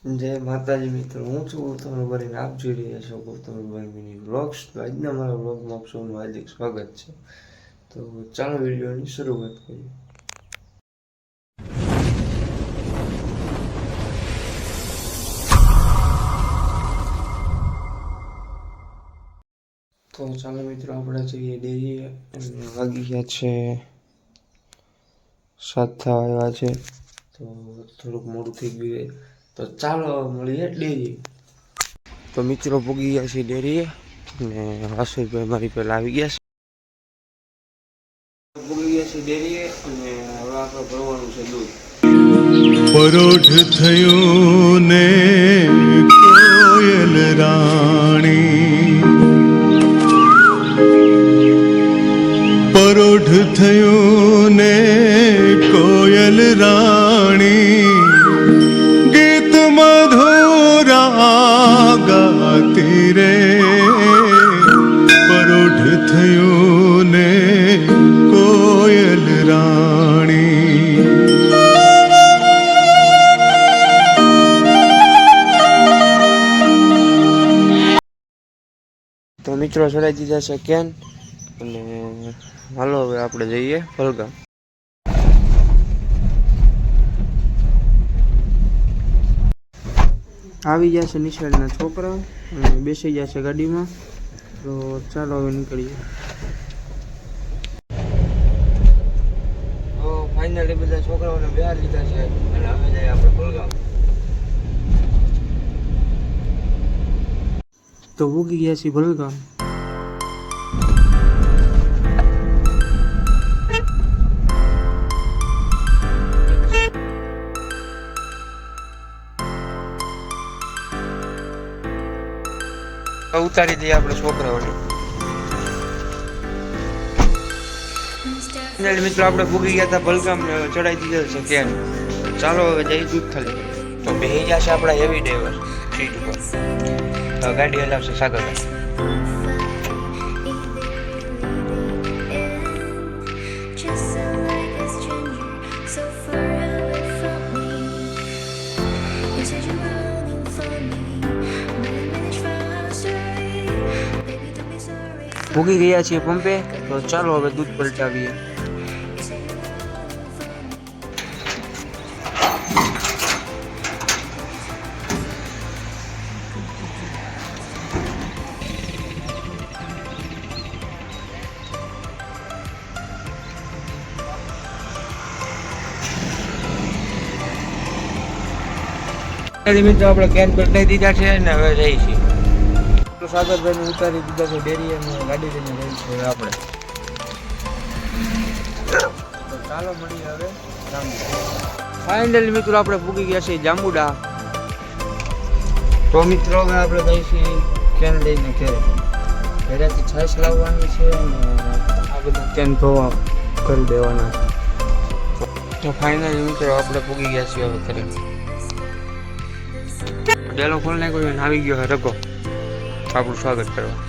જય માતાજી મિત્રો, હું છું ગૌતમ રબારી. આપ જોઈ રહ્યા છો ગૌતમ રબારી મિની વ્લોગ્સ. તો આજના મારા વ્લોગમાં આપ સૌનું હાર્દિક સ્વાગત છે. તો ચાલો વિડીયોની શરૂઆત કરીએ. તો ચાલો મિત્રો, આપણે જઈએ ડેરીએ અને વાગી ગયા છે 7 થવા આવ્યા છે. તો થોડુંક મોડું થઈ ગયું. તો ચાલો મળીએ ડેરીએ. તો મિત્રો પૂગી ગયા છે ડેરીએ ને વાસુભાઈ મારી પહેલા આવી ગયા છે. પૂગી ગયા છે ડેરીએ અને હવે આપણે ભરવાનું છે દૂધ. પરોઢ થયું ને કોયલ રાણી, પરોઢ થયું ને કોયલ રાણી, ગીત મધુરા ગાતી રે. પરોઢ થયું ને કોયલ રાણી. તો મિત્રો ચડાવી દીધા છે કેન અને હાલો હવે આપણે જઈએ પલગામ. આવી ગયા છે નિશાળના છોકરાઓ અને બેસી ગયા છે ગાડીમાં. તો ચાલો હવે નીકળીએ. તો ફાઇનલી બધા છોકરાઓને બહાર લીધા છે અને હવે જઈએ આપણે પલગામ. તો ઉગી ગયા છે ભલગામ. ઉતારી દઈએ આપણે છોકરાઓને. મિત્રો આપણે ભૂગી ગયા હતા ભલગામ ને ચડાવી દીધેલ છે કેન. ચાલો હવે જઈ દૂધ ખાલી. તો બેસી ગયા છે આપણા હેવી ડ્રાઈવર સીટ ઉપર. ગાડી હલાવશે સાગરભાઈ. ભૂગી ગયા છીએ પંપે. તો ચાલો હવે દૂધ પલટાવીએ. મિત્રો આપણે કેન પલટાઈ દીધા છે ને હવે જઈએ છીએ. સાગરભાઈ ને ઉતારી દીધા છે ડેરી અને ગાડી લઈને જઈએ છીએ આપણે. તો ચાલો મળીએ હવે જાંબુડા. ફાઇનલી મિત્રો આપણે પૂગી ગયા છીએ જાંબુડા. તો મિત્રો હવે આપણે જઈએ છીએ કેન લઈને ઘરે. ઘરેથી છાશ લાવવાની છે અને આ બધા કેન ધોવા કરી દેવાના. તો ફાઇનલી મિત્રો આપણે પૂગી ગયા છીએ હવે ઘરે. ડેલો ખોલ નાખ્યો અને આવી ગયો રગો આપણું સ્વાગત કરવા.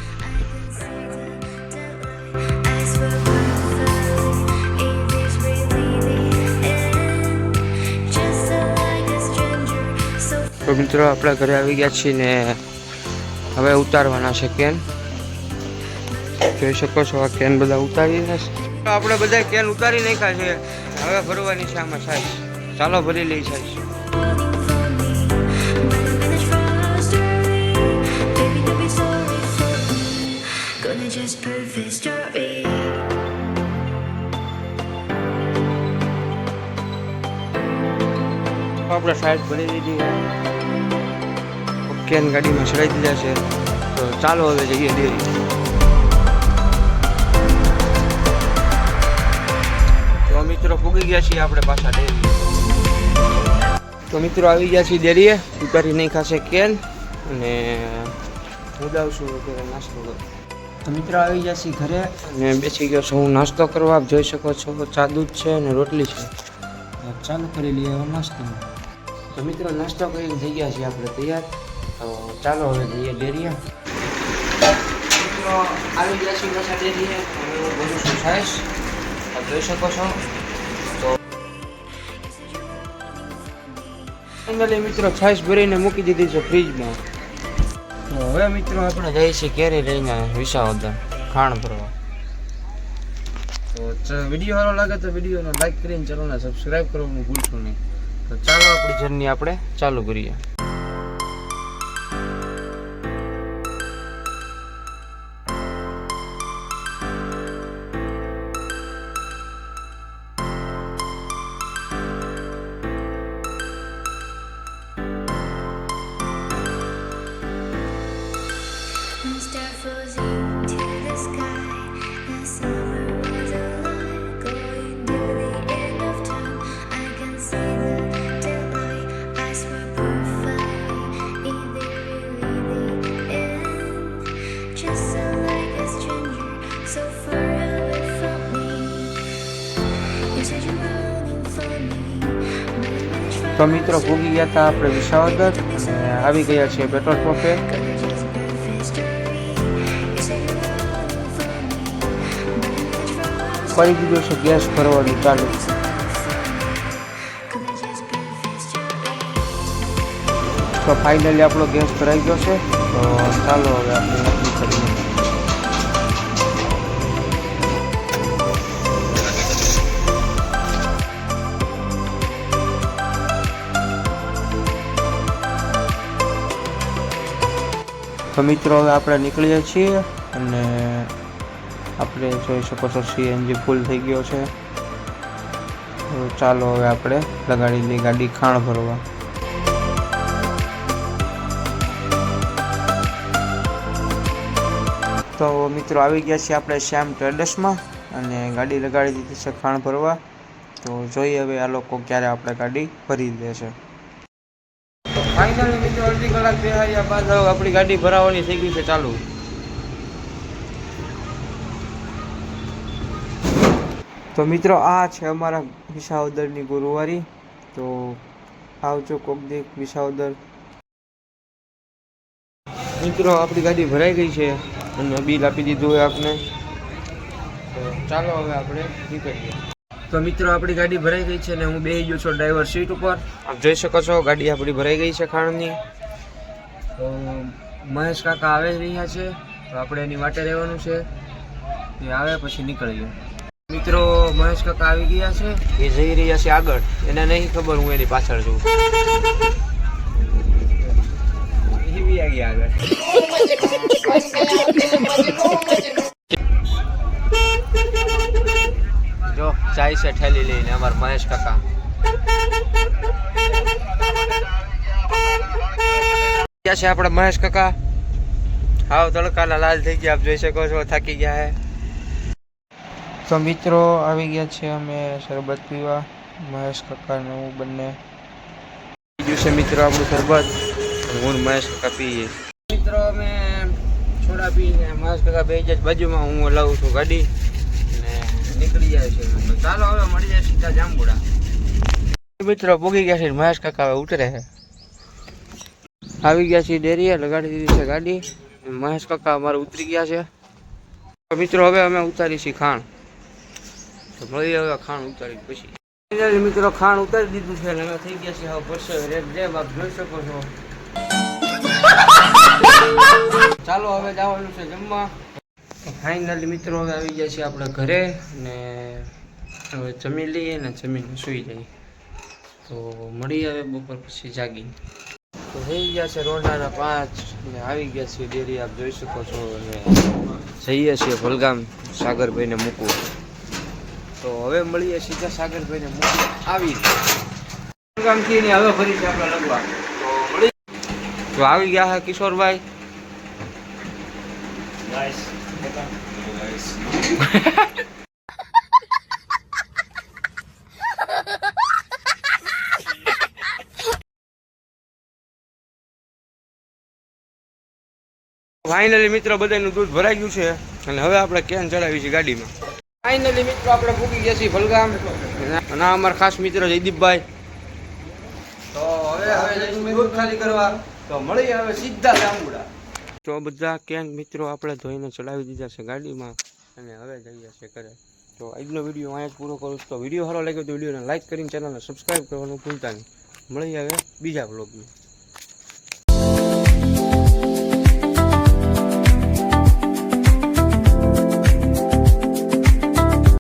તો મિત્રો આપણા ઘરે આવી ગયા છીએ ને હવે ઉતારવાના છે કેન. જોઈ શકો છો આ કેન બધા ઉતારીને આપણે બધા કેન ઉતારી નાખ્યા છે. હવે ભરવાની છે આમાં સાઈઝ. ચાલો ભરી લઈ સાઈઝ. આપણે સાઈડ ભરી લીધી કેન ગાડીમાં ચડાવી દીધા છે. તો ચાલો હવે જઈએ ડેરી. તો મિત્રો પૂગી ગયા છીએ આપણે પાછા ડેરી. તો મિત્રો આવી ગયા છીએ ડેરીએ. ઉતારી નાખ્યા છે કેન અને હું જાઉં છું અત્યારે નાસ્તો કરો. તો મિત્રો આવી ગયા છીએ ઘરે અને બેસી ગયો છું હું નાસ્તો કરવા. આપ જોઈ શકો છો ચા દૂધ છે અને રોટલી છે. ચાલુ કરી લઈએ હવે નાસ્તો. તો મિત્રો નાસ્તો કરીને થઈ ગયા છીએ આપણે તૈયાર. તો ચાલો હવે જઈએ ડેરીએ. મિત્રો આવી ગયા છીએ પાછા ડેરીએ. હું ભરું છું છાશ. આપ જોઈ શકો છો. તો ફાઇનલી મિત્રો છાશ ભરીને મૂકી દીધી છે ફ્રીજમાં. તો હવે મિત્રો આપણે જઈએ છીએ કેરી લઈને વિસાવદર ખાણ ભરવા. તો વિડીયો સારો લાગે તો વિડીયોને લાઈક કરીને ચેનલને સબસ્ક્રાઈબ કરવાનું ભૂલશો નહીં. તો ચાલો આપણી જર્ની આપણે ચાલુ કરીએ. તો મિત્રો ભૂગી ગયા હતા આપણે વિસાવદર અને આવી ગયા છીએ પેટ્રોલ પંપે. કરી દીધો છે ગેસ ભરવાનું ચાલુ. તો ફાઇનલી આપણો ગેસ ભરાઈ ગયો છે. તો ચાલો હવે આપણે નક્કી કરીએ. તો મિત્રો હવે આપણે નીકળીએ છીએ અને આપણે જોઈ શકો છો સીએનજી ફૂલ થઈ ગયો છે. તો ચાલો હવે આપણે લગાડી દઈએ ગાડી ખાણ ભરવા. તો મિત્રો આવી ગયા છીએ આપણે શ્યામ ટ્રેડર્સમાં અને ગાડી લગાડી દીધી છે ખાણ ભરવા. તો જોઈએ હવે આ લોકો ક્યારે આપણે ગાડી ભરી દે છે. ફાઇનલી મિત્રો અડધી કલાક બેહાર્યા બાદ હવે આપણી ગાડી ભરાવાની થઈ ગઈ છે ચાલુ. તો મિત્રો આ છે અમારા વિસાવદરની ગુરુવારી. તો આવજો કોક દેખ વિસાવદર. મિત્રો આપણી ગાડી ભરાઈ ગઈ છે અને બિલ આપી દીધું હોય આપને. તો ચાલો હવે આપણે નીકળીએ. તો મિત્રો આપણી ગાડી ભરાઈ ગઈ છે ને હું બેસી ગયો છું ડ્રાઈવર સીટ ઉપર. આપ જોઈ શકો છો ગાડી આપણી ભરાઈ ગઈ છે ખાણની. તો મહેશ કાકા આવે રહ્યા છે તો આપણે એની વાટે રહેવાનું છે. એ આવે પછી નીકળીએ. મિત્રો મહેશ કાકા આવી ગયા છે. એ જઈ રહ્યા છે આગળ. એને નહીં ખબર હું એની પાછળ છું. એ બી આવી આગળ. જો જાય છે ઠેલી લઈને અમાર મહેશ કાકા. ક્યાં છે આપણા મહેશ કાકા? હાવ તડકાના લાલ થઈ ગયા. આપ જોઈ શકો છો થાકી ગયા હે. તો મિત્રો આવી ગયા છે અમે શરબત પીવા. મહેશ કાકા ને હું બંને. બીજું છે મિત્રો આપણું શરબત. હું મહેશ કાકા પીએ. મિત્રો અમે છોડા પીને મહેશ કાકા બે જ બાજુમાં હું લાવું છું ગાડી અને નીકળી જાય છે. તો ચાલો હવે મળી જાય સીધા જાંબુડા. મિત્રો પોગી ગયા છે. મહેશ કાકા હવે ઉતરે છે. આવી ગયા છે ડેરીએ. લગાડી દીધી છે ગાડી. મહેશ કાકા અમારે ઉતરી ગયા છે. મિત્રો હવે અમે ઉતારી છીએ ખાણ. તો મળી હવે ખાણ ઉતારી પછી મિત્રો ખાણ ઉતારી દીધું છે અને હવે થઈ ગયા છે હવે પરસે રેપ જેમ આપ જોઈ શકો છો. ચાલો હવે જવાનું છે જમવા. ફાઇનલી મિત્રો હવે આવી ગયા છીએ આપણે ઘરે અને હવે જમી લઈએ ને જમીને સૂઈ જઈએ. તો મળી આવે બપોર પછી જાગીને. તો થઈ ગયા છે રોંઢાના 5 અને આવી ગયા છીએ ડેરી. આપ જોઈ શકો છો અને જઈએ છીએ ભલગામ સાગરભાઈને મૂકવું. તો હવે મળીએ સીધા સાગરભાઈને મૂકવું આવી ભલગામથી ને હવે ફરી આપણે લગવા. તો મળી તો આવી ગયા છે કિશોરભાઈ. ફાઇનલી મિત્રો બધાનું દૂધ ભરાઈ ગયું છે અને હવે આપણે કેન ચડાવી છે ગાડીમાં. ફાઇનલી મિત્રો આપણે પૂકી ગયા છીએ ભલગામ અને અમારા ખાસ મિત્ર જયદીપભાઈ. તો હવે દૂધ ખાલી કરવા. તો મળી હવે સીધા જાંબુડા. તો બધા કેન મિત્રો આપણે ધોઈને ચડાવી દીધા છે ગાડીમાં અને હવે જઈએ છીએ ઘરે. તો આજનો વિડીયો અહીંયા જ પૂરો કરું છું. તો વિડીયો સારો લાગ્યો તો વિડીયોને લાઈક કરીને ચેનલને સબસ્ક્રાઈબ કરવાનું ભૂલતા નહીં. મળી આવે બીજા બ્લોગમાં.